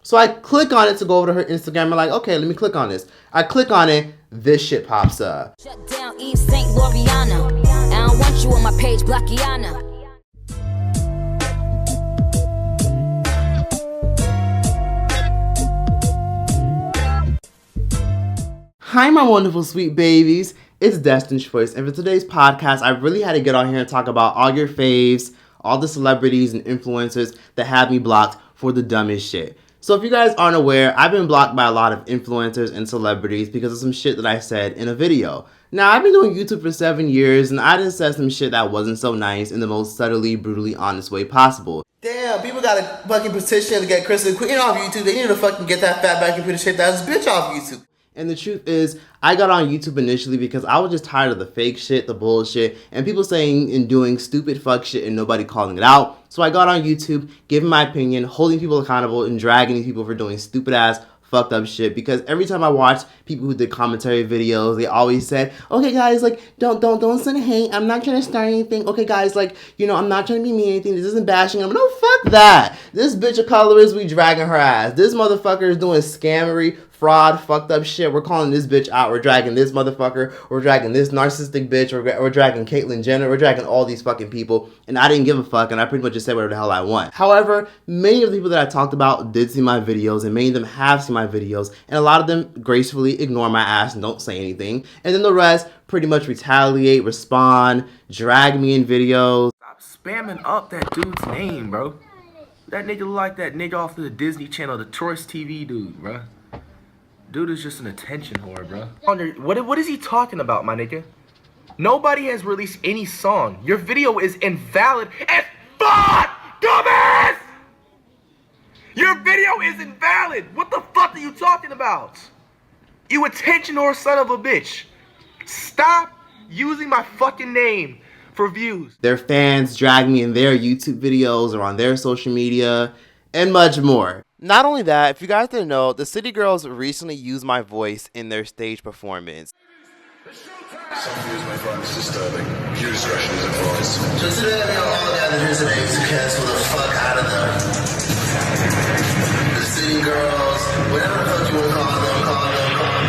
So I click on it to go over to her Instagram. I'm like, okay, let me click on this. I click on it. This shit pops up. Shut down Eve St. Loriana. I don't want you on my page, Blackiana. Hi, my wonderful sweet babies. It's Destined Choice, and for today's podcast, I really had to get on here and talk about all your faves, all the celebrities and influencers that have me blocked for the dumbest shit. So if you guys aren't aware, I've been blocked by a lot of influencers and celebrities because of some shit that I said in a video. Now, I've been doing YouTube for 7 years, and I done said some shit that wasn't so nice in the most subtly, brutally honest way possible. Damn, people got a fucking petition to get Kristen Queen off YouTube. They need to fucking get that fat back computer shaped ass bitch off YouTube. And the truth is, I got on YouTube initially because I was just tired of the fake shit, the bullshit, and people saying and doing stupid fuck shit and nobody calling it out. So I got on YouTube, giving my opinion, holding people accountable, and dragging these people for doing stupid ass, fucked up shit. Because every time I watch people who did commentary videos, they always said, okay guys, like, don't send hate. I'm not trying to start anything. Okay guys, like, you know, I'm not trying to be mean anything. This isn't bashing. I'm like, no, fuck that. This bitch of colorist, we dragging her ass. This motherfucker is doing scammery, fraud, fucked up shit. We're calling this bitch out. We're dragging this motherfucker. We're dragging this narcissistic bitch. We're dragging Caitlyn Jenner. We're dragging all these fucking people. And I didn't give a fuck, and I pretty much just said whatever the hell I want. However, many of the people that I talked about did see my videos, and many of them have seen my videos, and a lot of them gracefully ignore my ass and don't say anything. And then the rest pretty much retaliate, respond, drag me in videos. Stop spamming up that dude's name, bro. That nigga look like that nigga off of the Disney Channel, the Choice TV dude, bro. Dude is just an attention whore, bro. What is he talking about, my nigga? Nobody has released any song. Your video is invalid as fuck, dumbass! Your video is invalid. What the fuck are you talking about? You attention whore son of a bitch. Stop using my fucking name for views. Their fans drag me in their YouTube videos or on their social media, and much more. Not only that, if you guys didn't know, the City Girls recently used my voice in their stage performance. Some views may find this disturbing. Viewer discretion is advised. So today I got all the others and aides to cancel the fuck out of them. The City Girls, whatever the fuck you want to call them.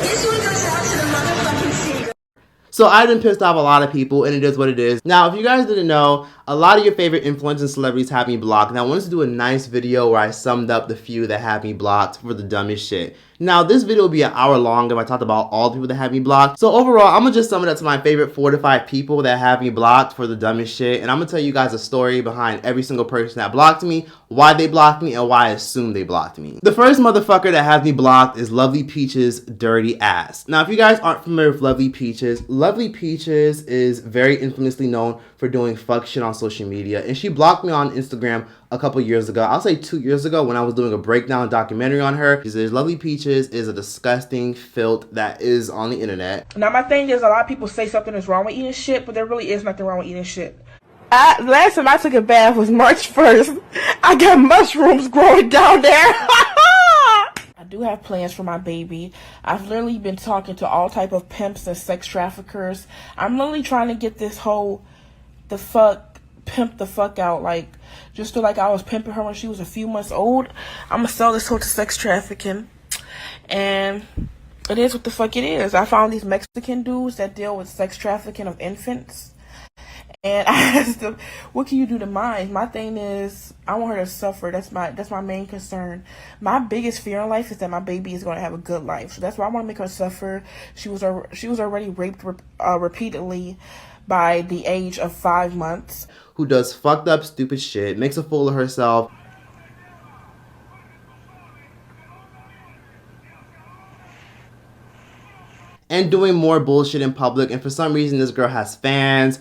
This one goes out to the motherfucking City Girls. So I done pissed off a lot of people, and it is what it is. Now, if you guys didn't know, a lot of your favorite influencers and celebrities have me blocked. Now, I wanted to do a nice video where I summed up the few that have me blocked for the dumbest shit. Now, this video will be an hour long if I talked about all the people that have me blocked. So overall, I'm going to just sum it up to my favorite 4 to 5 people that have me blocked for the dumbest shit. And I'm going to tell you guys a story behind every single person that blocked me, why they blocked me, and why I assume they blocked me. The first motherfucker that has me blocked is Lovely Peach's dirty ass. Now, if you guys aren't familiar with Lovely Peaches is very infamously known for doing fuck shit on social media. And she blocked me on Instagram a couple years ago. I'll say 2 years ago when I was doing a breakdown documentary on her. She says Lovely Peaches is a disgusting filth that is on the internet. Now my thing is, a lot of people say something is wrong with eating shit, but there really is nothing wrong with eating shit. Last time I took a bath was March 1st. I got mushrooms growing down there. I do have plans for my baby. I've literally been talking to all type of pimps and sex traffickers. I'm literally trying to get this whole pimp the fuck out, like just to like I was pimping her when she was a few months old. I'm gonna sell this whole to sex trafficking, and it is what the fuck it is. I found these Mexican dudes that deal with sex trafficking of infants, and I asked them, what can you do to mine? My thing is, I want her to suffer. That's my main concern. My biggest fear in life is that my baby is going to have a good life, so that's why I want to make her suffer. She was already raped repeatedly by the age of 5 months. Who does fucked up stupid shit, makes a fool of herself. And doing more bullshit in public, and for some reason this girl has fans.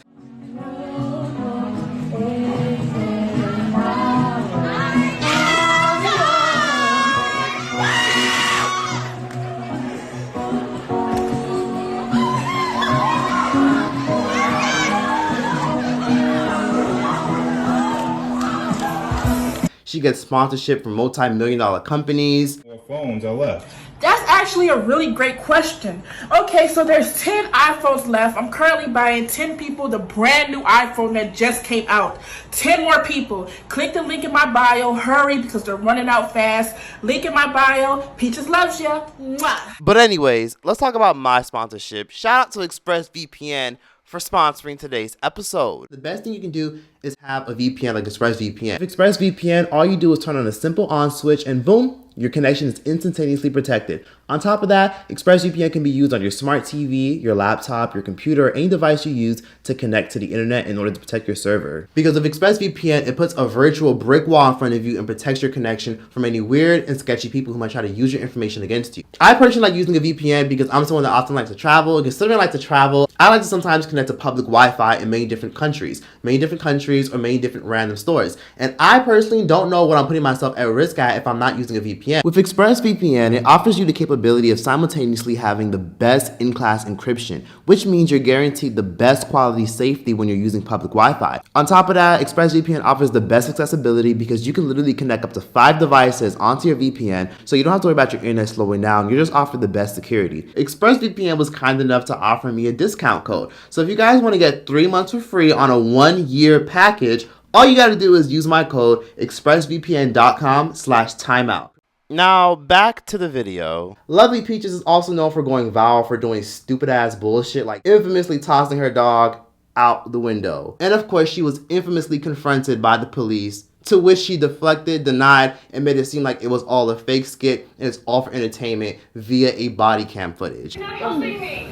She gets sponsorship from multi-million-dollar companies. More phones are left. That's actually a really great question. Okay, so there's 10 iPhones left. I'm currently buying 10 people the brand new iPhone that just came out. 10 more people. Click the link in my bio. Hurry, because they're running out fast. Link in my bio. Peaches loves ya. Mwah. But anyways, let's talk about my sponsorship. Shout out to ExpressVPN for sponsoring today's episode. The best thing you can do is have a VPN like ExpressVPN. With ExpressVPN, all you do is turn on a simple on switch and boom, your connection is instantaneously protected. On top of that, ExpressVPN can be used on your smart TV, your laptop, your computer, or any device you use to connect to the internet in order to protect your server. Because with ExpressVPN, it puts a virtual brick wall in front of you and protects your connection from any weird and sketchy people who might try to use your information against you. I personally like using a VPN because I'm someone that often likes to travel. And considering I like to travel, I like to sometimes connect to public Wi-Fi in many different countries or many different random stores. And I personally don't know what I'm putting myself at risk at if I'm not using a VPN. With ExpressVPN, it offers you the capability of simultaneously having the best in-class encryption, which means you're guaranteed the best quality safety when you're using public Wi-Fi. On top of that, ExpressVPN offers the best accessibility because you can literally connect up to 5 devices onto your VPN, so you don't have to worry about your internet slowing down. You're just offered the best security. ExpressVPN was kind enough to offer me a discount code. So if you guys want to get 3 months for free on a 1-year package, all you got to do is use my code expressvpn.com/timeout. Now, back to the video. Lovely Peaches is also known for going viral for doing stupid ass bullshit, like infamously tossing her dog out the window. And of course, she was infamously confronted by the police, to which she deflected, denied, and made it seem like it was all a fake skit and it's all for entertainment via a body cam footage. Okay.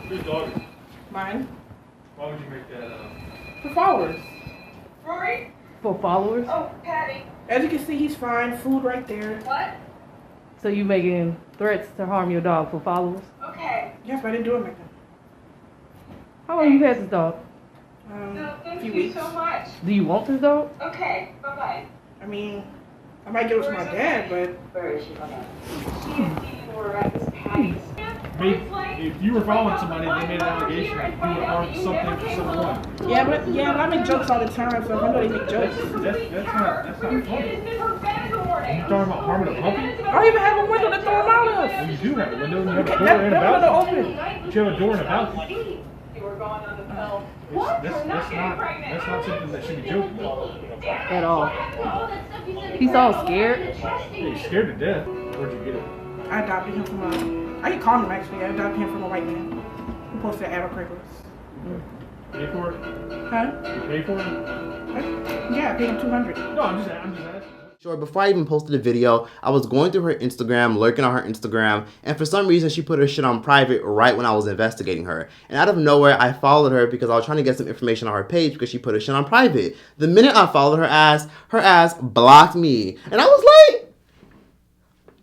Whose dog? Mine. Why would you make that For followers. Rory? For followers? Oh, Patty. As you can see, he's fine. Food right there. What? So you making threats to harm your dog for followers? Okay. Yes, but I didn't do it like that. How long you had this dog? No, thank few you weeks. so much. Do you want this dog? Okay, bye-bye. I mean, I might give it to my dad, but Where is she? Hold on. She is eating more at this Patty's. If you were following somebody, they made an allegation that you were armed something for someone. yeah, but I make jokes all the time, so I know they make jokes. That's not funny. You're talking about harming a puppy? I don't even have a window to throw him out of. Well, you do have a window, and you have a door That and a window balcony. open. But you have a door and a balcony. You were going on the pill. That's not something that should be joking about. At all. He's all scared. He's scared to death. Where'd you get it? I adopted him from I can call him actually. I adopted him from a white man who posted an ad on Craigslist. Pay for it? Huh? You pay for it? Yeah, I paid him $200. No, I'm just asking. Sure, before I even posted the video, I was going through her Instagram, lurking on her Instagram, and for some reason she put her shit on private right when I was investigating her. And out of nowhere, I followed her because I was trying to get some information on her page because she put her shit on private. The minute I followed her ass blocked me. And I was like,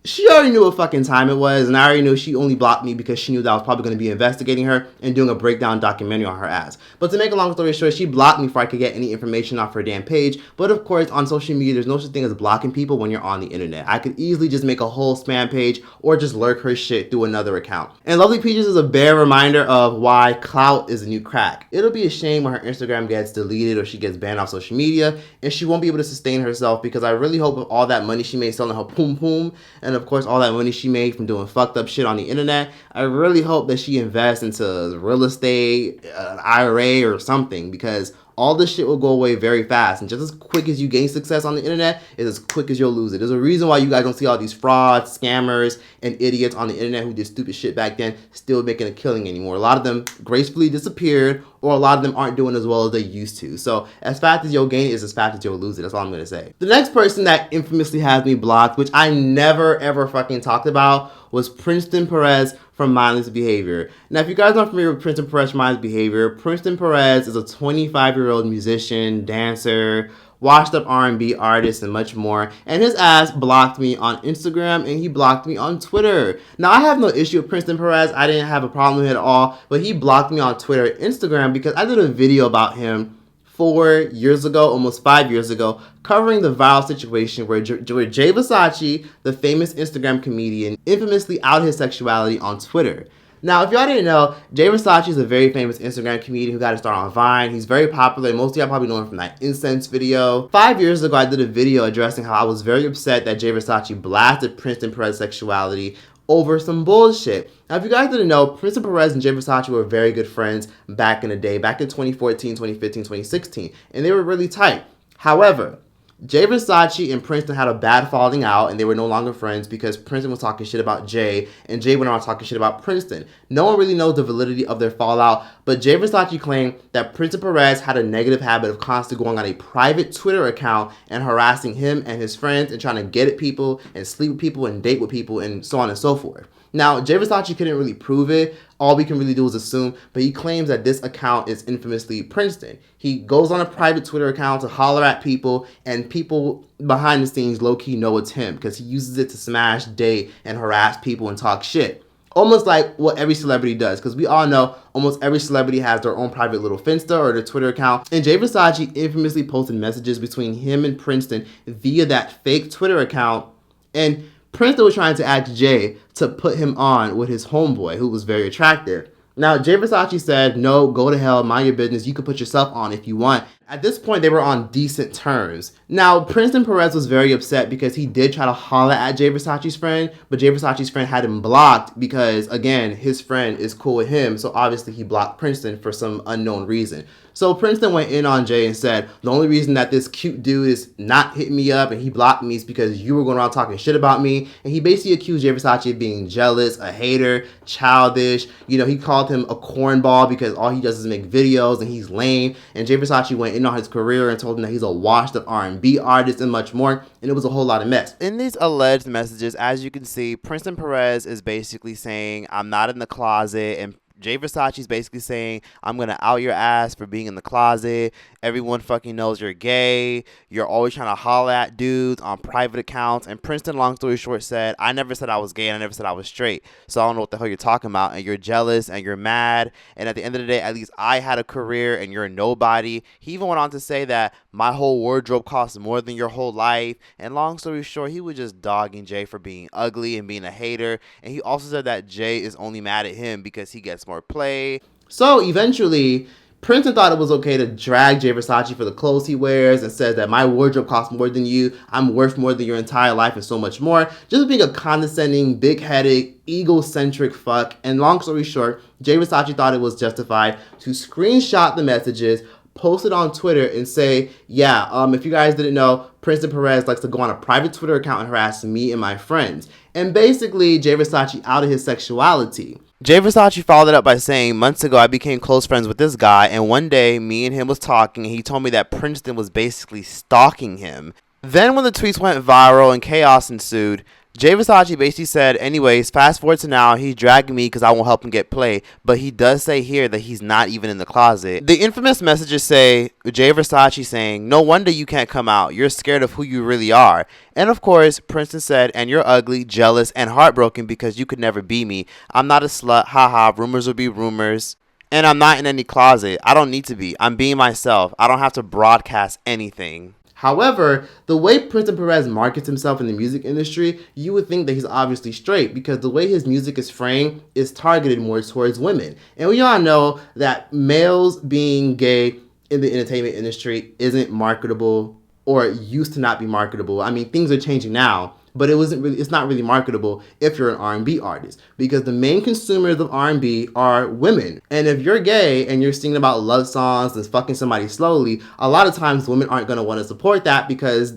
she already knew what fucking time it was, and I already knew she only blocked me because she knew that I was probably going to be investigating her and doing a breakdown documentary on her ass. But to make a long story short, she blocked me before I could get any information off her damn page. But of course, on social media, there's no such thing as blocking people when you're on the internet. I could easily just make a whole spam page or just lurk her shit through another account. And Lovely Peaches is a bare reminder of why clout is the new crack. It'll be a shame when her Instagram gets deleted or she gets banned off social media, and she won't be able to sustain herself, because I really hope with all that money she made selling her poom poom, and of course all that money she made from doing fucked up shit on the internet, I really hope that she invests into real estate, an IRA or something, because all this shit will go away very fast. And just as quick as you gain success on the internet is as quick as you'll lose it. There's a reason why you guys don't see all these frauds, scammers, and idiots on the internet who did stupid shit back then still making a killing anymore. A lot of them gracefully disappeared, or a lot of them aren't doing as well as they used to. So as fast as you'll gain it is as fast as you'll lose it. That's all I'm going to say. The next person that infamously has me blocked, which I never ever fucking talked about, was Princeton Perez from Mindless Behavior. Now, if you guys aren't familiar with Princeton Perez from Mindless Behavior, Princeton Perez is a 25-year-old musician, dancer, washed up R&B artist, and much more. And his ass blocked me on Instagram, and he blocked me on Twitter. Now, I have no issue with Princeton Perez. I didn't have a problem with it at all. But he blocked me on Twitter and Instagram because I did a video about him 4 years ago, almost 5 years ago, covering the viral situation where Jay Versace, the famous Instagram comedian, infamously outed his sexuality on Twitter. Now, if y'all didn't know, Jay Versace is a very famous Instagram comedian who got to start on Vine. He's very popular. Most of y'all probably know him from that Incense video. 5 years ago, I did a video addressing how I was very upset that Jay Versace blasted Princeton Perez's sexuality over some bullshit. Now, if you guys didn't know, Princeton Perez and Jay Versace were very good friends back in the day, back in 2014, 2015, 2016, and they were really tight. However, Jay Versace and Princeton had a bad falling out, and they were no longer friends because Princeton was talking shit about Jay, and Jay went around talking shit about Princeton. No one really knows the validity of their fallout, but Jay Versace claimed that Princeton Perez had a negative habit of constantly going on a private Twitter account and harassing him and his friends and trying to get at people and sleep with people and date with people and so on and so forth. Now, Jay Versace couldn't really prove it. All we can really do is assume, but he claims that this account is infamously Princeton. He goes on a private Twitter account to holler at people, and people behind the scenes low-key know it's him because he uses it to smash, date, and harass people and talk shit. Almost like what every celebrity does, because we all know almost every celebrity has their own private little Finsta or their Twitter account. And Jay Versace infamously posted messages between him and Princeton via that fake Twitter account, and Princeton was trying to ask Jay to put him on with his homeboy, who was very attractive. Now, Jay Versace said, no, go to hell, mind your business, you can put yourself on if you want. At this point, they were on decent terms. Now, Princeton Perez was very upset because he did try to holler at Jay Versace's friend, but Jay Versace's friend had him blocked because, again, his friend is cool with him, so obviously he blocked Princeton for some unknown reason. So Princeton went in on Jay and said, the only reason that this cute dude is not hitting me up and he blocked me is because you were going around talking shit about me. And he basically accused Jay Versace of being jealous, a hater, childish. You know, he called him a cornball because all he does is make videos and he's lame. And Jay Versace went in on his career and told him that he's a washed up R&B artist and much more. And it was a whole lot of mess. In these alleged messages, as you can see, Princeton Perez is basically saying, I'm not in the closet, and Jay Versace's basically saying, I'm going to out your ass for being in the closet. Everyone fucking knows you're gay. You're always trying to holler at dudes on private accounts. And Princeton, long story short, said, I never said I was gay and I never said I was straight. So I don't know what the hell you're talking about. And you're jealous and you're mad. And at the end of the day, at least I had a career and you're nobody. He even went on to say that my whole wardrobe costs more than your whole life. And long story short, he was just dogging Jay for being ugly and being a hater. And he also said that Jay is only mad at him because he gets more play. So eventually, Princeton thought it was okay to drag Jay Versace for the clothes he wears and says that my wardrobe costs more than you, I'm worth more than your entire life and so much more. Just being a condescending, big-headed, egocentric fuck. And long story short, Jay Versace thought it was justified to screenshot the messages, post it on Twitter and say, yeah, if you guys didn't know, Princeton Perez likes to go on a private Twitter account and harass me and my friends. And basically, Jay Versace outed his sexuality. Jay Versace followed it up by saying, months ago, I became close friends with this guy, and one day, me and him was talking, and he told me that Princeton was basically stalking him. Then when the tweets went viral and chaos ensued, Jay Versace basically said, anyways, fast forward to now, he's dragging me because I won't help him get play, but he does say here that he's not even in the closet. The infamous messages say, Jay Versace saying, no wonder you can't come out, you're scared of who you really are. And of course, Princeton said, and you're ugly, jealous, and heartbroken because you could never be me. I'm not a slut, haha, rumors will be rumors. And I'm not in any closet, I don't need to be, I'm being myself, I don't have to broadcast anything. However, the way Princeton Perez markets himself in the music industry, you would think that he's obviously straight because the way his music is framed is targeted more towards women. And we all know that males being gay in the entertainment industry isn't marketable or used to not be marketable. I mean, things are changing now, but it's not really marketable if you're an R&B artist because the main consumers of R&B are women. And if you're gay and you're singing about love songs and fucking somebody slowly, a lot of times women aren't going to want to support that because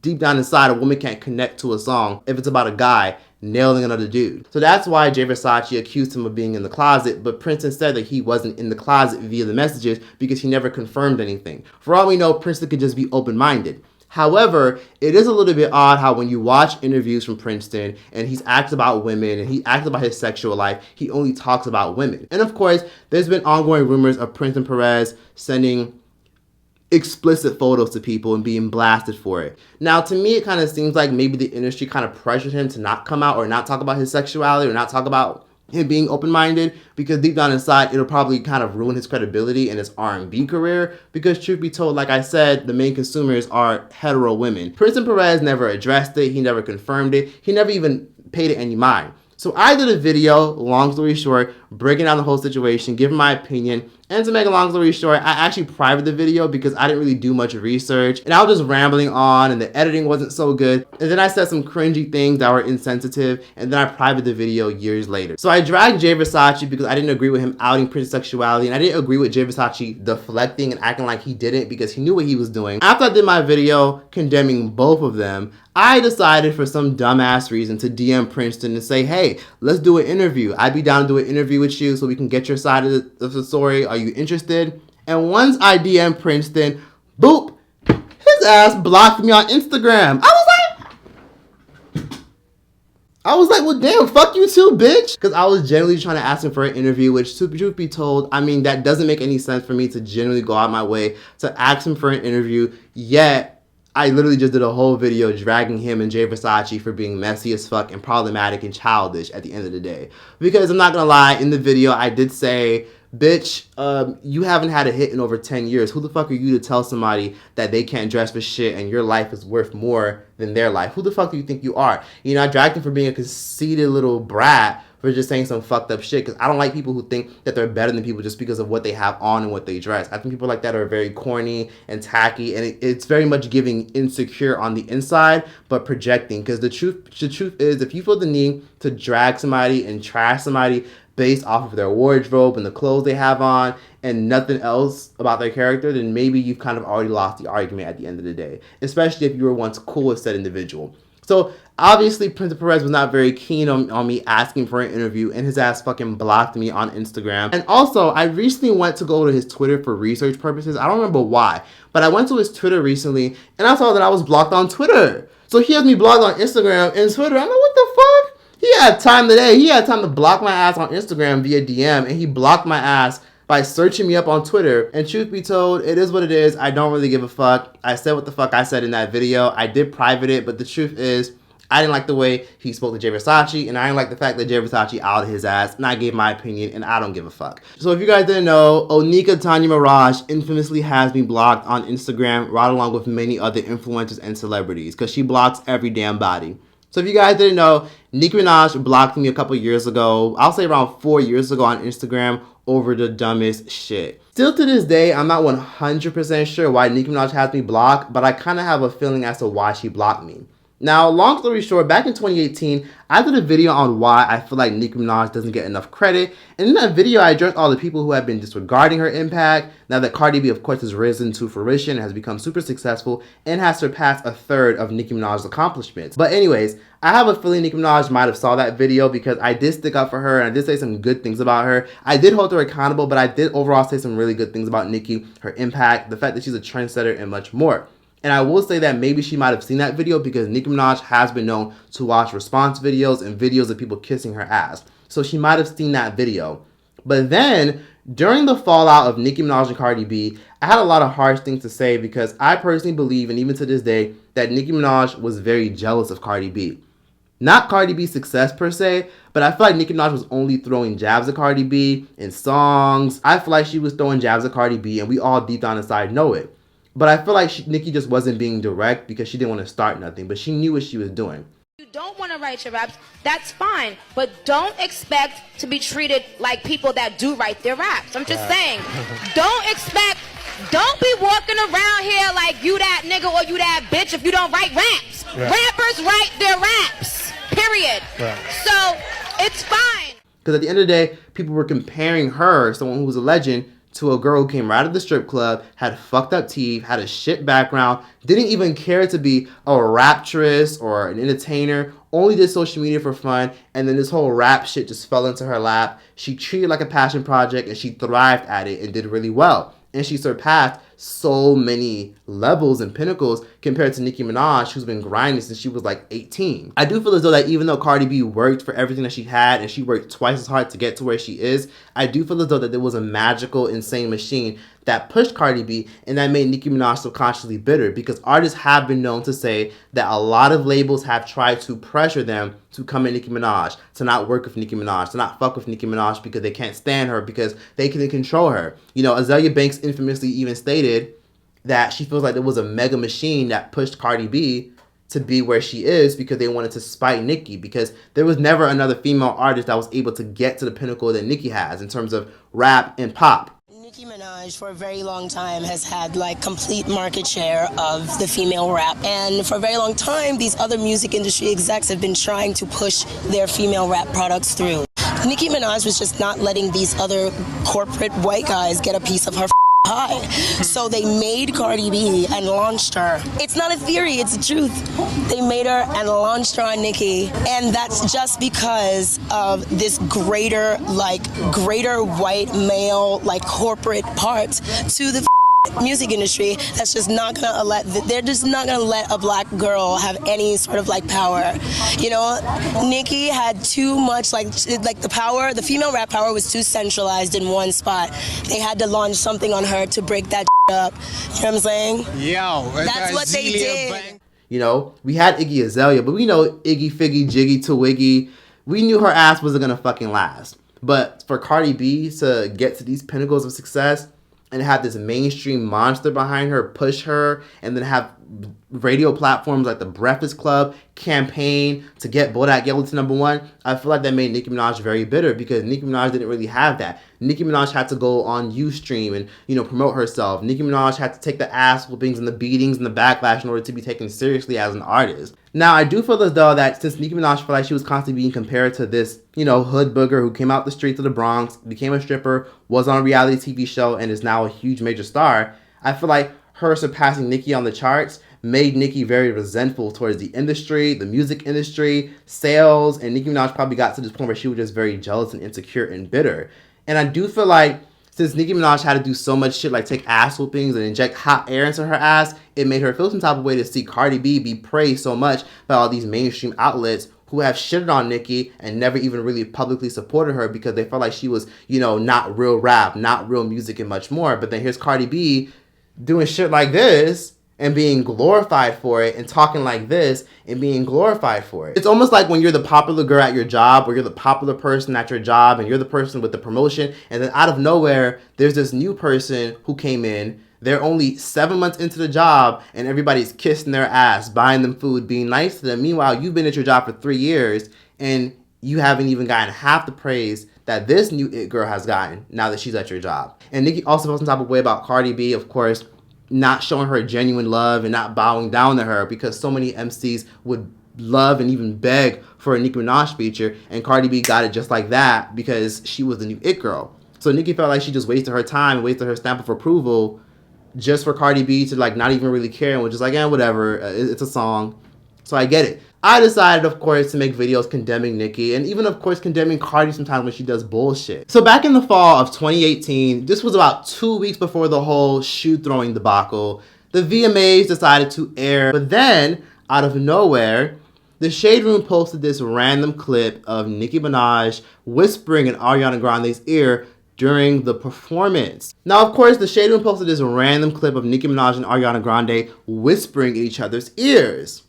deep down inside, a woman can't connect to a song if it's about a guy nailing another dude. So that's why Jay Versace accused him of being in the closet, but Princeton said that he wasn't in the closet via the messages because he never confirmed anything. For all we know, Princeton could just be open-minded. However, it is a little bit odd how when you watch interviews from Princeton and he's asked about women and he asked about his sexual life, he only talks about women. And of course, there's been ongoing rumors of Princeton Perez sending explicit photos to people and being blasted for it. Now, to me, it kind of seems like maybe the industry kind of pressured him to not come out or not talk about his sexuality or not talk about him being open-minded because deep down inside, it'll probably kind of ruin his credibility and his R&B career because truth be told, like I said, the main consumers are hetero women. Princeton Perez never addressed it. He never confirmed it. He never even paid it any mind. So I did a video, long story short, breaking down the whole situation, giving my opinion, and to make a long story short, I actually privated the video because I didn't really do much research, and I was just rambling on, and the editing wasn't so good, and then I said some cringy things that were insensitive, and then I privated the video years later. So I dragged Jay Versace because I didn't agree with him outing Prince's sexuality, and I didn't agree with Jay Versace deflecting and acting like he didn't because he knew what he was doing. After I did my video condemning both of them, I decided for some dumbass reason to DM Princeton and say, hey, let's do an interview. I'd be down to do an interview with you so we can get your side of the story. Are you interested? And once I DM Princeton, boop, his ass blocked me on Instagram. I was like, well, damn, fuck you too, bitch. Because I was genuinely trying to ask him for an interview, which, truth be told, I mean, that doesn't make any sense for me to genuinely go out my way to ask him for an interview, yet I literally just did a whole video dragging him and Jay Versace for being messy as fuck and problematic and childish at the end of the day. Because I'm not gonna lie, in the video I did say, bitch, you haven't had a hit in over 10 years. Who the fuck are you to tell somebody that they can't dress for shit and your life is worth more than their life? Who the fuck do you think you are? You know, I dragged him for being a conceited little brat for just saying some fucked up shit, because I don't like people who think that they're better than people just because of what they have on and what they dress. I think people like that are very corny and tacky, and it's very much giving insecure on the inside, but projecting. Because the truth is, if you feel the need to drag somebody and trash somebody based off of their wardrobe and the clothes they have on and nothing else about their character, then maybe you've kind of already lost the argument at the end of the day, especially if you were once cool with said individual. So obviously Prince Perez was not very keen on me asking for an interview, and his ass fucking blocked me on Instagram. And also, I recently went to go to his Twitter for research purposes. I don't remember why, but I went to his Twitter recently and I saw that I was blocked on Twitter. So he has me blocked on Instagram and Twitter. I'm like, what the fuck? He had time today. He had time to block my ass on Instagram via DM, and he blocked my ass by searching me up on Twitter. And truth be told, it is what it is. I don't really give a fuck. I said what the fuck I said in that video. I did private it, but the truth is, I didn't like the way he spoke to Jay Versace, and I didn't like the fact that Jay Versace outed his ass, and I gave my opinion, and I don't give a fuck. So if you guys didn't know, Onika Tanya Mirage infamously has me blocked on Instagram, right along with many other influencers and celebrities, because she blocks every damn body. So if you guys didn't know, Nicki Minaj blocked me a couple years ago, I'll say around 4 years ago on Instagram, over the dumbest shit. Still to this day, I'm not 100% sure why Nicki Minaj has me blocked, but I kind of have a feeling as to why she blocked me. Now, long story short, back in 2018, I did a video on why I feel like Nicki Minaj doesn't get enough credit. And in that video, I addressed all the people who have been disregarding her impact. Now that Cardi B, of course, has risen to fruition, has become super successful, and has surpassed a third of Nicki Minaj's accomplishments. But anyways, I have a feeling Nicki Minaj might have saw that video because I did stick up for her and I did say some good things about her. I did hold her accountable, but I did overall say some really good things about Nicki, her impact, the fact that she's a trendsetter, and much more. And I will say that maybe she might have seen that video because Nicki Minaj has been known to watch response videos and videos of people kissing her ass. So she might have seen that video. But then, during the fallout of Nicki Minaj and Cardi B, I had a lot of harsh things to say because I personally believe, and even to this day, that Nicki Minaj was very jealous of Cardi B. Not Cardi B's success per se, but I feel like Nicki Minaj was only throwing jabs at Cardi B in songs. I feel like she was throwing jabs at Cardi B, and we all deep down inside know it. But I feel like Nicki just wasn't being direct because she didn't want to start nothing, but she knew what she was doing. You don't want to write your raps, that's fine, but don't expect to be treated like people that do write their raps. I'm just saying, don't be walking around here like you that nigga or you that bitch if you don't write raps. Right. Rappers write their raps, period. Right. So, it's fine. Because at the end of the day, people were comparing her, someone who was a legend, to a girl who came right out of the strip club, had fucked up teeth, had a shit background, didn't even care to be a raptress or an entertainer, only did social media for fun, and then this whole rap shit just fell into her lap. She treated it like a passion project, and she thrived at it and did really well. And she surpassed so many levels and pinnacles compared to Nicki Minaj, who's been grinding since she was like 18. I do feel as though that even though Cardi B worked for everything that she had and she worked twice as hard to get to where she is, I do feel as though that there was a magical, insane machine that pushed Cardi B and that made Nicki Minaj subconsciously bitter, because artists have been known to say that a lot of labels have tried to pressure them to come at Nicki Minaj, to not work with Nicki Minaj, to not fuck with Nicki Minaj because they can't stand her, because they can control her. You know, Azealia Banks infamously even stated that she feels like there was a mega machine that pushed Cardi B to be where she is because they wanted to spite Nicki, because there was never another female artist that was able to get to the pinnacle that Nicki has in terms of rap and pop. Nicki Minaj for a very long time has had like complete market share of the female rap, and for a very long time these other music industry execs have been trying to push their female rap products through. Nicki Minaj was just not letting these other corporate white guys get a piece of her pie. So they made Cardi B and launched her. It's not a theory, it's the truth. They made her and launched her on Nicki, and that's just because of this greater white male like corporate part to the music industry that's just not gonna they're just not gonna let a black girl have any sort of like power. You know, Nicki had too much like the power, the female rap power was too centralized in one spot. They had to launch something on her to break that up. You know what I'm saying? Yo, that's what they did. You know, we had Iggy Azalea, but we know Iggy Figgy Jiggy Twiggy. We knew her ass wasn't gonna fucking last. But for Cardi B to get to these pinnacles of success and have this mainstream monster behind her push her, and then have radio platforms like the Breakfast Club campaign to get Bodak Yellow to #1, I feel like that made Nicki Minaj very bitter, because Nicki Minaj didn't really have that. Nicki Minaj had to go on Ustream and, you know, promote herself. Nicki Minaj had to take the ass whoopings and the beatings and the backlash in order to be taken seriously as an artist. Now, I do feel as though that since Nicki Minaj felt like she was constantly being compared to this, you know, hood booger who came out the streets of the Bronx, became a stripper, was on a reality TV show, and is now a huge major star, I feel like her surpassing Nicki on the charts made Nicki very resentful towards the industry, the music industry, sales, and Nicki Minaj probably got to this point where she was just very jealous and insecure and bitter. And I do feel like since Nicki Minaj had to do so much shit like take ass whoopings and inject hot air into her ass, it made her feel some type of way to see Cardi B be praised so much by all these mainstream outlets who have shitted on Nicki and never even really publicly supported her because they felt like she was, you know, not real rap, not real music, and much more. But then here's Cardi B doing shit like this and being glorified for it, and talking like this and being glorified for it. It's almost like when you're the popular girl at your job, or you're the popular person at your job, and you're the person with the promotion, and then out of nowhere, there's this new person who came in. They're only 7 months into the job, and everybody's kissing their ass, buying them food, being nice to them. Meanwhile, you've been at your job for 3 years, and you haven't even gotten half the praise that this new it girl has gotten now that she's at your job. And Nicki also felt some type of way about Cardi B, of course, not showing her genuine love and not bowing down to her, because so many MCs would love and even beg for a Nicki Minaj feature, and Cardi B got it just like that because she was the new it girl. So Nicki felt like she just wasted her time, wasted her stamp of approval just for Cardi B to like not even really care and was just like, whatever, it's a song. So I get it. I decided, of course, to make videos condemning Nicki, and even, of course, condemning Cardi sometimes when she does bullshit. So back in the fall of 2018, this was about 2 weeks before the whole shoe throwing debacle, the VMAs decided to air, but then, out of nowhere, the Shade Room posted this random clip of Nicki Minaj whispering in Ariana Grande's ear during the performance. Now, of course, the Shade Room posted this random clip of Nicki Minaj and Ariana Grande whispering in each other's ears.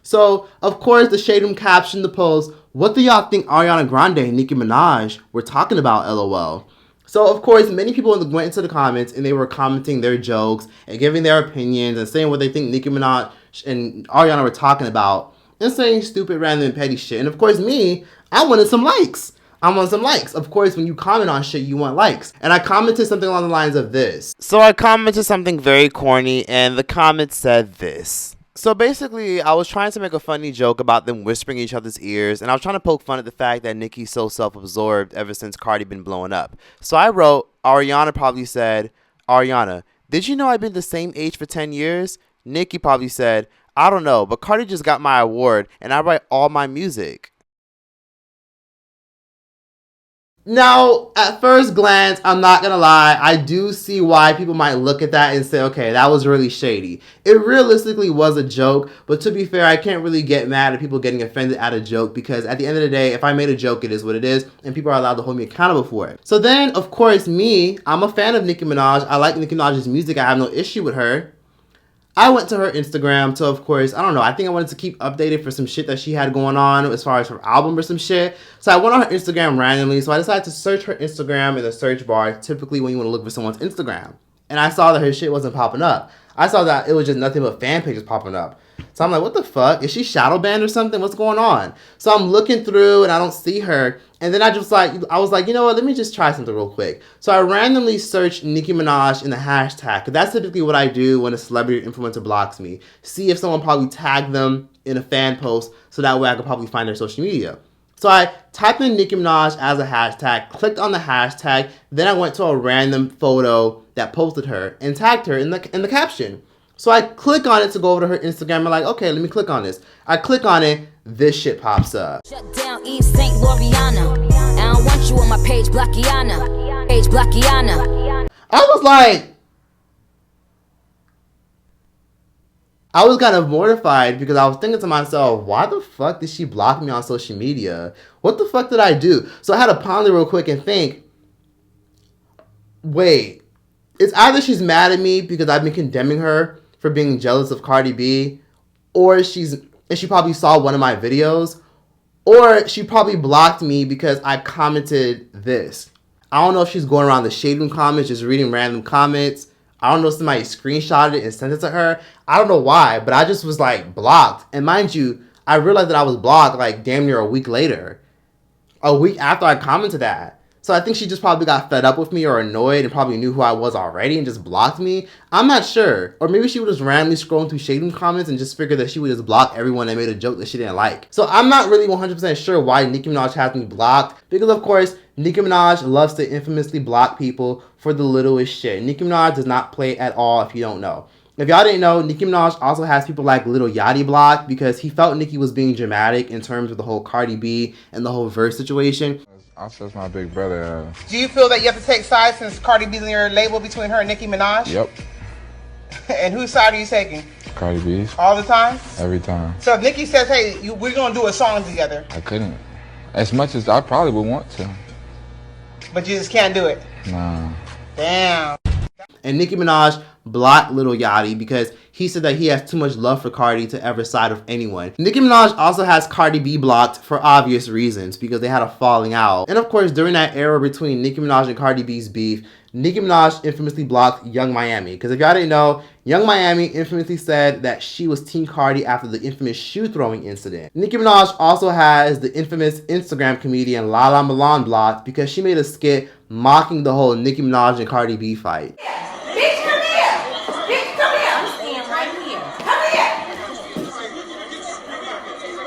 So, of course, the Shade Room captioned the post, "What do y'all think Ariana Grande and Nicki Minaj were talking about, LOL?" So, of course, many people went into the comments and they were commenting their jokes and giving their opinions and saying what they think Nicki Minaj and Ariana were talking about and saying stupid, random, and petty shit. And, of course, me, I wanted some likes. I want some likes. Of course, when you comment on shit, you want likes. And I commented something along the lines of this. So I commented something very corny, and the comment said this. So basically, I was trying to make a funny joke about them whispering in each other's ears, and I was trying to poke fun at the fact that Nicki's so self-absorbed ever since Cardi been blowing up. So I wrote, Ariana probably said, "Ariana, did you know I've been the same age for 10 years? Nicki probably said, "I don't know, but Cardi just got my award, and I write all my music." Now, at first glance, I'm not gonna lie, I do see why people might look at that and say, okay, that was really shady. It realistically was a joke, but to be fair, I can't really get mad at people getting offended at a joke, because at the end of the day, if I made a joke, it is what it is, and people are allowed to hold me accountable for it. So then, of course, I'm a fan of Nicki Minaj. I like Nicki Minaj's music. I have no issue with her. I went to her Instagram to, of course, I don't know, I think I wanted to keep updated for some shit that she had going on as far as her album or some shit. So I went on her Instagram randomly, so I decided to search her Instagram in the search bar, typically when you want to look for someone's Instagram. And I saw that her shit wasn't popping up. I saw that it was just nothing but fan pages popping up. So I'm like, what the fuck? Is she shadow banned or something? What's going on? So I'm looking through and I don't see her. And then I was like, you know what? Let me just try something real quick. So I randomly searched Nicki Minaj in the hashtag. Cause that's typically what I do when a celebrity influencer blocks me. See if someone probably tagged them in a fan post so that way I could probably find their social media. So I typed in Nicki Minaj as a hashtag, clicked on the hashtag, then I went to a random photo that posted her and tagged her in the caption. So I click on it to go over to her Instagram and like, okay, let me click on this. I click on it, this shit pops up. Shut down East St. Loriana. I don't want you on my page, Blackiana. Page Blackiana. I was kind of mortified because I was thinking to myself, why the fuck did she block me on social media? What the fuck did I do? So I had to ponder real quick and think, wait, it's either she's mad at me because I've been condemning her for being jealous of Cardi B, or she probably saw one of my videos, or she probably blocked me because I commented this. I don't know if she's going around the shade room comments, just reading random comments. I don't know if somebody screenshotted it and sent it to her. I don't know why, but I just was like blocked. And mind you, I realized that I was blocked like damn near a week later. A week after I commented that. So I think she just probably got fed up with me or annoyed and probably knew who I was already and just blocked me. I'm not sure. Or maybe she was just randomly scrolling through shade room comments and just figured that she would just block everyone that made a joke that she didn't like. So I'm not really 100% sure why Nicki Minaj has me blocked. Because of course, Nicki Minaj loves to infamously block people for the littlest shit. Nicki Minaj does not play at all if you don't know. If y'all didn't know, Nicki Minaj also has people like Lil Yachty blocked because he felt Nicki was being dramatic in terms of the whole Cardi B and the whole verse situation. I'll trust my big brother. Do you feel that you have to take sides since Cardi B's in your label between her and Nicki Minaj? Yep. And whose side are you taking? Cardi B's. All the time? Every time. So if Nicki says, hey, we're going to do a song together. I couldn't. As much as I probably would want to. But you just can't do it? Nah. Damn. And Nicki Minaj blocked Lil Yachty because he said that he has too much love for Cardi to ever side with anyone. Nicki Minaj also has Cardi B blocked for obvious reasons because they had a falling out. And of course, during that era between Nicki Minaj and Cardi B's beef, Nicki Minaj infamously blocked Young Miami. Because if y'all didn't know, Young Miami infamously said that she was Team Cardi after the infamous shoe throwing incident. Nicki Minaj also has the infamous Instagram comedian Lala Milan blocked because she made a skit mocking the whole Nicki Minaj and Cardi B fight. Bitch, come here. Bitch, come here. I'm staying right here. Come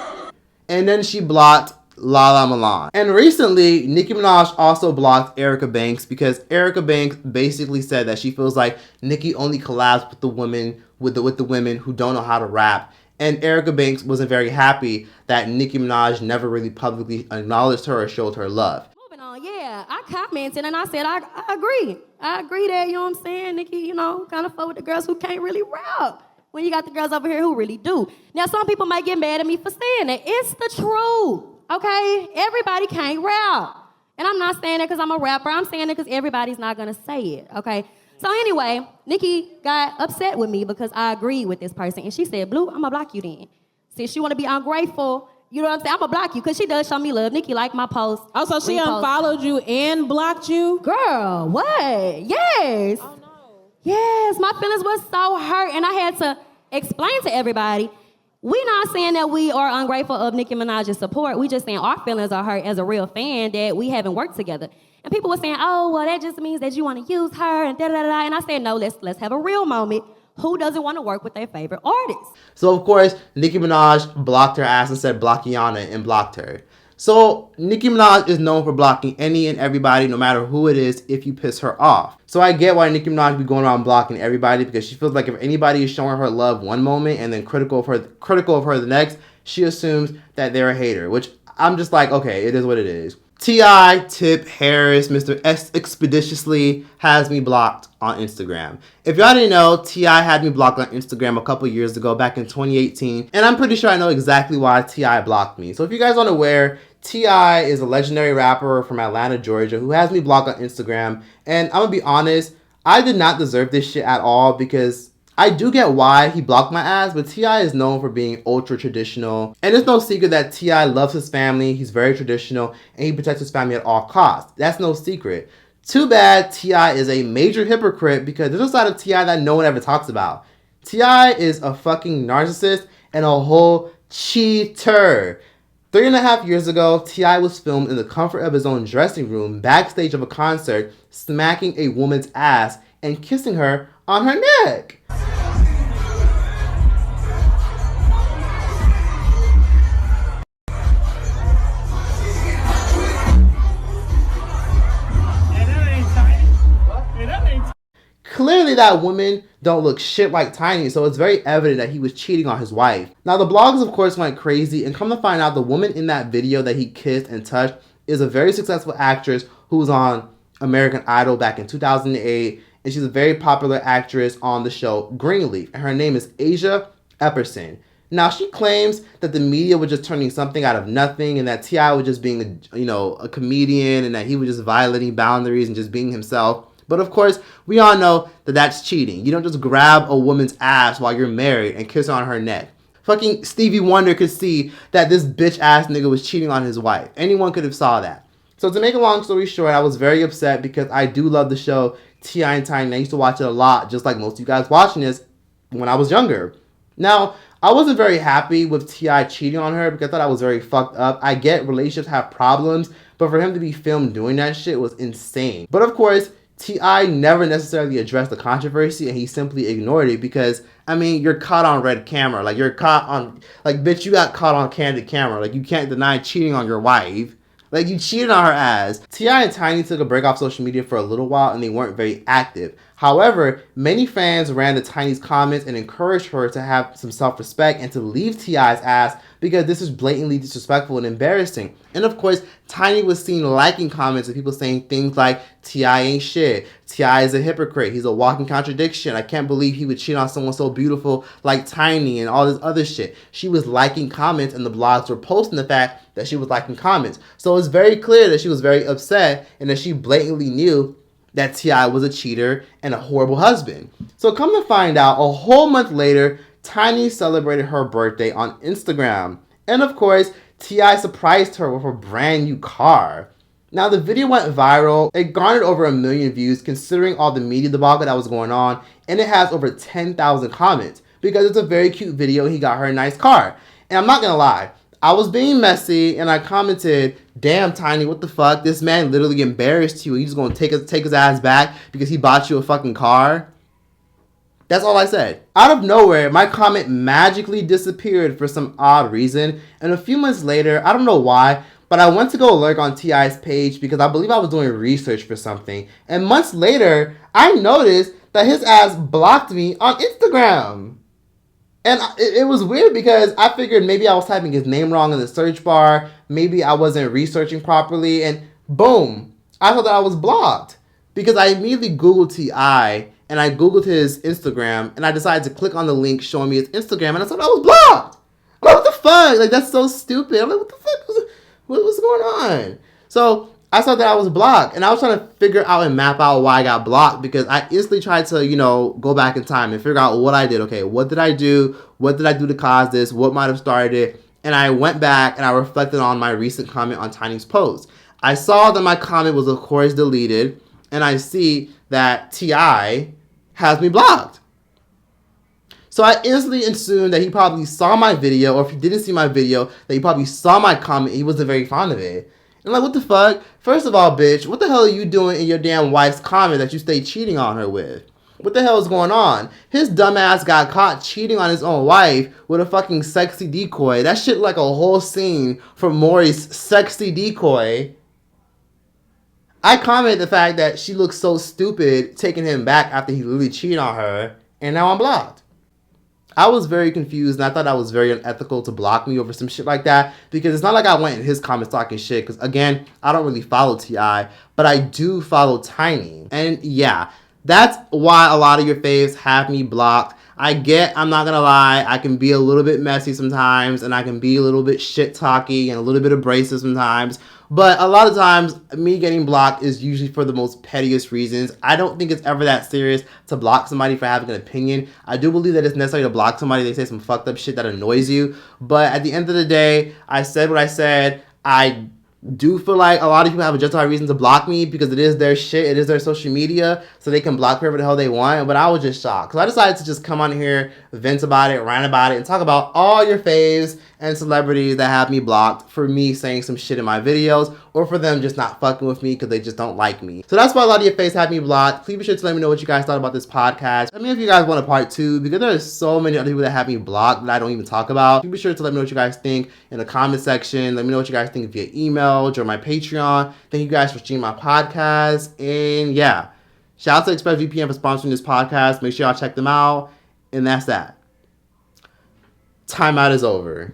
here. And then she blocked Lala Milan. And recently, Nicki Minaj also blocked Erica Banks because Erica Banks basically said that she feels like Nicki only collabs with the women with the women who don't know how to rap. And Erica Banks wasn't very happy that Nicki Minaj never really publicly acknowledged her or showed her love. Yeah, I commented and I said I agree. I agree that, you know what I'm saying, Nicki, you know, kind of fuck with the girls who can't really rap. When you got the girls over here who really do. Now, some people might get mad at me for saying that. It's the truth, okay? Everybody can't rap. And I'm not saying that because I'm a rapper. I'm saying it because everybody's not going to say it, okay? So anyway, Nicki got upset with me because I agreed with this person. And she said, Blue, I'm going to block you then. Since you want to be ungrateful, you know what I'm saying? I'm going to block you because she does show me love. Nicki liked my post. Oh, so she unfollowed you and blocked you? Girl, what? Yes. Oh, no. Yes, my feelings were so hurt. And I had to explain to everybody, we not saying that we are ungrateful of Nicki Minaj's support. We just saying our feelings are hurt as a real fan that we haven't worked together. And people were saying, oh, well, that just means that you want to use her and da-da-da-da. And I said, no, let's have a real moment. Who doesn't want to work with their favorite artist? So, of course, Nicki Minaj blocked her ass and said Blackiana and blocked her. So, Nicki Minaj is known for blocking any and everybody, no matter who it is, if you piss her off. So, I get why Nicki Minaj be going around blocking everybody because she feels like if anybody is showing her love one moment and then critical of her the next, she assumes that they're a hater, which I'm just like, okay, it is what it is. T.I., Tip, Harris, Mr. Expeditiously has me blocked on Instagram. If y'all didn't know, T.I. had me blocked on Instagram a couple years ago, back in 2018. And I'm pretty sure I know exactly why T.I. blocked me. So if you guys aren't aware, T.I. is a legendary rapper from Atlanta, Georgia, who has me blocked on Instagram. And I'm gonna be honest, I did not deserve this shit at all because I do get why he blocked my ass, but T.I. is known for being ultra traditional. And it's no secret that T.I. loves his family, he's very traditional, and he protects his family at all costs. That's no secret. Too bad T.I. is a major hypocrite because there's a side of T.I. that no one ever talks about. T.I. is a fucking narcissist, and a whole cheater. 3.5 years ago, T.I. was filmed in the comfort of his own dressing room backstage of a concert, smacking a woman's ass and kissing her on her neck. Clearly that woman don't look shit like Tiny, so it's very evident that he was cheating on his wife. Now the blogs of course went crazy, and come to find out the woman in that video that he kissed and touched is a very successful actress who was on American Idol back in 2008, and she's a very popular actress on the show Greenleaf, and her name is Asia Epperson. Now she claims that the media was just turning something out of nothing, and that T.I. was just being a comedian, and that he was just violating boundaries and just being himself. But of course, we all know that that's cheating. You don't just grab a woman's ass while you're married and kiss her on her neck. Fucking Stevie Wonder could see that this bitch ass nigga was cheating on his wife. Anyone could have saw that. So to make a long story short, I was very upset because I do love the show T.I. and Tiny. I used to watch it a lot, just like most of you guys watching this when I was younger. Now, I wasn't very happy with T.I. cheating on her because I thought I was very fucked up. I get relationships have problems, but for him to be filmed doing that shit was insane. But of course, T.I. never necessarily addressed the controversy, and he simply ignored it because, I mean, you're caught on red camera. Like, you're caught on, like, bitch, you got caught on candid camera. Like, you can't deny cheating on your wife. Like, you cheated on her ass. T.I. and Tiny took a break off social media for a little while, and they weren't very active. However, many fans ran to Tiny's comments and encouraged her to have some self-respect and to leave T.I.'s ass because this is blatantly disrespectful and embarrassing. And of course, Tiny was seen liking comments of people saying things like, T.I. ain't shit, T.I. is a hypocrite, he's a walking contradiction, I can't believe he would cheat on someone so beautiful like Tiny, and all this other shit. She was liking comments, and the blogs were posting the fact that she was liking comments. So it's very clear that she was very upset and that she blatantly knew that T.I. was a cheater and a horrible husband. So come to find out, a whole month later, Tiny celebrated her birthday on Instagram. And of course, T.I. surprised her with her brand new car. Now the video went viral. It garnered over 1 million views considering all the media debacle that was going on. And it has over 10,000 comments because it's a very cute video. He got her a nice car. And I'm not gonna lie, I was being messy and I commented, damn Tiny, what the fuck? This man literally embarrassed you. He's just gonna take his ass back because he bought you a fucking car? That's all I said. Out of nowhere, my comment magically disappeared for some odd reason. And a few months later, I don't know why, but I went to go lurk on T.I.'s page because I believe I was doing research for something. And months later, I noticed that his ass blocked me on Instagram. And it was weird because I figured maybe I was typing his name wrong in the search bar. Maybe I wasn't researching properly. And boom, I thought that I was blocked. Because I immediately Googled T.I. and I Googled his Instagram. And I decided to click on the link showing me his Instagram. And I thought I was blocked. I'm like, what the fuck? Like, that's so stupid. I'm like, what the fuck? What's going on? So I saw that I was blocked, and I was trying to figure out and map out why I got blocked because I instantly tried to, go back in time and figure out what I did. Okay, what did I do? What did I do to cause this? What might have started it? And I went back and I reflected on my recent comment on Tiny's post. I saw that my comment was, of course, deleted, and I see that T.I. has me blocked. So I instantly assumed that he probably saw my video, or if he didn't see my video, that he probably saw my comment and he wasn't very fond of it. And like, what the fuck? First of all, bitch, what the hell are you doing in your damn wife's comment that you stay cheating on her with? What the hell is going on? His dumbass got caught cheating on his own wife with a fucking sexy decoy. That shit like a whole scene from Maury's Sexy Decoy. I commented the fact that she looks so stupid taking him back after he literally cheated on her, and now I'm blocked. I was very confused, and I thought that was very unethical to block me over some shit like that, because it's not like I went in his comments talking shit, because again, I don't really follow T.I., but I do follow Tiny. And yeah, that's why a lot of your faves have me blocked. I'm not gonna lie, I can be a little bit messy sometimes, and I can be a little bit shit-talky and a little bit abrasive sometimes, but a lot of times, me getting blocked is usually for the most pettiest reasons. I don't think it's ever that serious to block somebody for having an opinion. I do believe that it's necessary to block somebody. They say some fucked up shit that annoys you. But at the end of the day, I said what I said. I do feel like a lot of people have a justified reason to block me because it is their shit, it is their social media, so they can block whoever the hell they want. But I was just shocked because I decided to just come on here, vent about it, rant about it, and talk about all your faves and celebrities that have me blocked for me saying some shit in my videos or for them just not fucking with me because they just don't like me. So that's why a lot of your faves have me blocked. Please be sure to let me know what you guys thought about this podcast. I mean, if you guys want a part 2, because there's so many other people that have me blocked that I don't even talk about. Please be sure to let me know what you guys think in the comment section. Let me know what you guys think via email, join my Patreon. Thank you guys for streaming my podcast. And yeah, shout out to ExpressVPN for sponsoring this podcast. Make sure y'all check them out. And that's that. Timeout is over.